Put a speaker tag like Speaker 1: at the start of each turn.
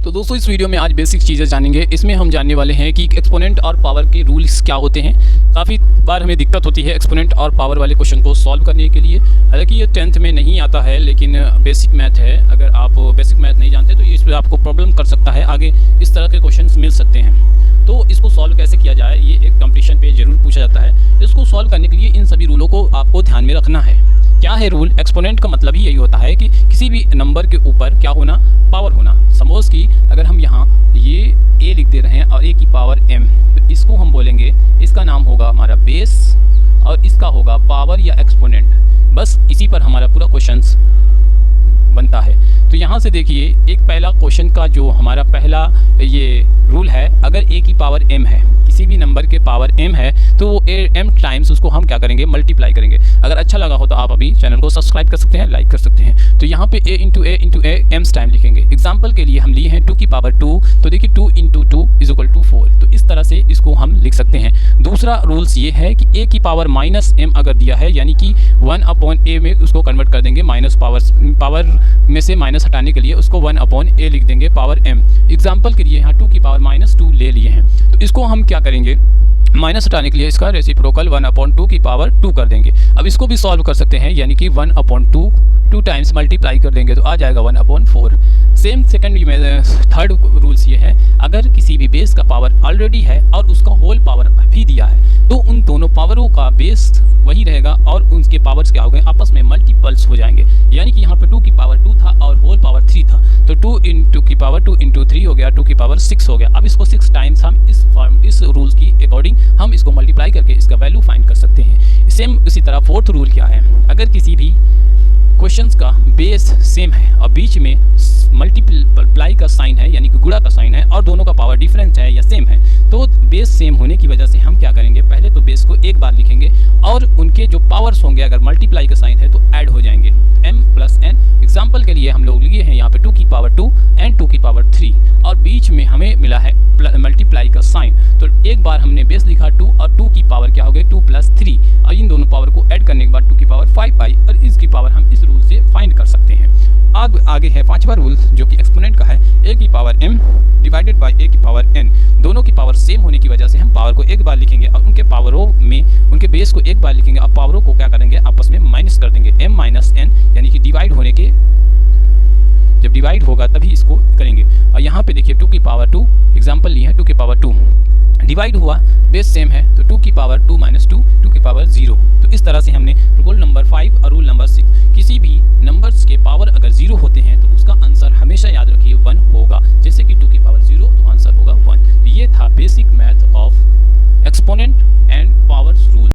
Speaker 1: तो दोस्तों इस वीडियो में आज बेसिक चीज़ें जानेंगे। इसमें हम जानने वाले हैं कि एक्सपोनेंट और पावर के रूल्स क्या होते हैं। काफ़ी बार हमें दिक्कत होती है एक्सपोनेंट और पावर वाले क्वेश्चन को सॉल्व करने के लिए। हालांकि ये 10th में नहीं आता है, लेकिन बेसिक मैथ है। अगर आप बेसिक मैथ नहीं जानते तो इस पर आपको प्रॉब्लम कर सकता है, आगे इस तरह के क्वेश्चन मिल सकते हैं। तो इसको सॉल्व कैसे किया जाए, ये एक कंपटीशन पे जरूर पूछा जाता है। इसको सॉल्व करने के लिए इन सभी रूलों को आपको ध्यान में रखना है। क्या है रूल? एक्सपोनेंट का मतलब ही यही होता है कि किसी भी नंबर के ऊपर क्या होना, पावर होना। सपोज कि अगर हम यहाँ ये a लिख दे रहे हैं और a की पावर m, तो इसको हम बोलेंगे, इसका नाम होगा हमारा बेस और इसका होगा पावर या एक्सपोनेंट। बस इसी पर हमारा पूरा क्वेश्चन बनता है। तो यहाँ से देखिए, एक पहला क्वेश्चन का जो हमारा पहला ये रूल है, अगर a की पावर m है, किसी भी नंबर के पावर m है, तो वो m टाइम्स उसको हम क्या करेंगे, मल्टीप्लाई करेंगे। अगर अच्छा लगा हो तो आप अभी चैनल को सब्सक्राइब कर सकते हैं, लाइक कर सकते हैं। तो यहाँ पे a into a m's time लिखेंगे। एग्जाम्पल के लिए हम लिए हैं 2 की पावर 2, तो देखिए 2 इंटू 2 इज इक्वल टू 4। तो इस तरह से इसको हम लिख सकते हैं। दूसरा रूल्स ये है कि a की पावर माइनस m अगर दिया है, यानी कि 1/a में उसको कन्वर्ट कर देंगे। माइनस पावर में से माइनस हटाने के लिए उसको 1/a लिख देंगे पावर m। एग्जाम्पल के लिए यहाँ 2 की पावर -2 ले लिए हैं, तो इसको हम क्या करेंगे, माइनस हटाने के लिए इसका रेसिप्रोकल 1/2 की पावर 2 कर देंगे। अब इसको भी सॉल्व कर सकते हैं, यानी कि 1/2 2 टाइम्स मल्टीप्लाई कर देंगे तो आ जाएगा 1/4। सेम सेकंड में थर्ड रूल्स ये है, अगर किसी भी बेस का पावर ऑलरेडी है और उसका होल पावर भी दिया है, तो उन दोनों पावरों का बेस वही रहेगा और उनके पावर्स क्या हो गए, आपस में मल्टीपल्स हो जाएंगे। यानी कि यहाँ पे 2 की पावर 2 था और होल पावर 3 था, तो 2 इंटू की पावर 2 इंटू 3 हो गया, 2 की पावर 6 हो गया। अब इसको 6 टाइम्स हम इस रूल्स की अकॉर्डिंग हम इसको मल्टीप्लाई करके इसका वैल्यू फाइंड कर सकते हैं। सेम इसी तरह फोर्थ रूल क्या है, अगर किसी भी क्वेश्चंस का बेस सेम है और बीच में मल्टीप्लाई का साइन है, यानी कि गुणा का साइन है, और दोनों का पावर डिफरेंस है या सेम है, तो बेस सेम होने की वजह से हम क्या करेंगे, पहले तो बेस को एक बार लिखेंगे और उनके जो पावर्स होंगे, अगर मल्टीप्लाई का साइन है तो ऐड हो जाएंगे, m प्लस n। एग्जाम्पल के लिए हम लोग लिए हैं यहाँ पे 2 की पावर 2 एंड 2 की पावर 3, और बीच में हमें मिला है मल्टीप्लाई का साइन। तो एक बार हमने बेस लिखा 2 और 2 की पावर क्या हो गई 2 प्लस 3, और इन दोनों पावर को ऐड करने के बाद 2 की पावर 5 आई, और इसकी पावर हम इस रूल से फाइंड कर सकते हैं। आगे है पांचवा रूल, जो कि एक्सपोनेंट का है, a की power m divided by a की पावर n। दोनों की पावर सेम होने की वजह से हम पावर को एक बार लिखेंगे और उनके पावरों में उनके बेस को एक बार लिखेंगे। अब पावरों को क्या करेंगे, आपस में माइनस कर देंगे, m माइनस n, यानी कि डिवाइड होने के, जब डिवाइड होगा तभी इसको करेंगे। और यहाँ पे देखिए 2 की पावर 2, एग्जाम्पल लिए हैं 2 की पावर 2, डिवाइड हुआ, बेस सेम है, तो 2 की पावर 2 माइनस 2, 2 की पावर 0। तो इस तरह से हमने रूल नंबर 5 और रूल नंबर 6, किसी भी नंबर्स के पावर अगर 0 होते हैं तो उसका आंसर हमेशा याद रखिए 1 होगा। जैसे कि 2 की पावर 0 तो आंसर होगा 1। तो ये था बेसिक मैथ ऑफ एक्सपोनेंट